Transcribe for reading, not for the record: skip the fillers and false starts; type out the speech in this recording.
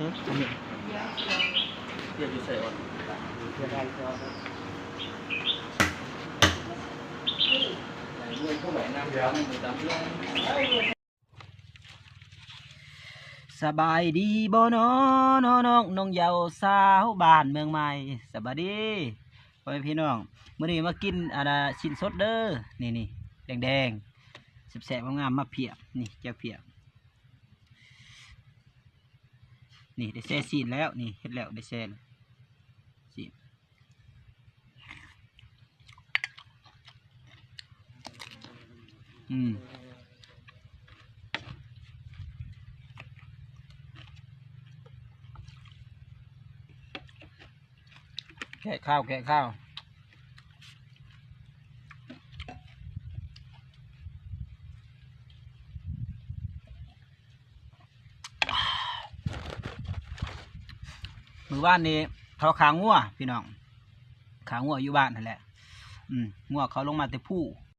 อันนี้เดี๋ยวจะใส่อ่อนเดี๋ยวได้ก็เงินเข้าไปน้ำร้อนมือตามเรื่องสบายดีบ่น้อน้องเยาวสาวบ้านเมืองใหม่สบายดีพ่อแม่พี่น้องมื้อนี้มากินชิ้นสดเด้อนี่แดงแซ่บๆงามๆมาเพียบนี่เจ้าเพียบนี่ได้แซ่ซีนแล้วนี่เฮ็ดแล้วได้แซ่ซีนแกะข้าวมือบ้านนี้เขาขางัวพี่น้องขางัวอยู่บ้านนั่นแหละงัวเขาลงมาแต่ผู้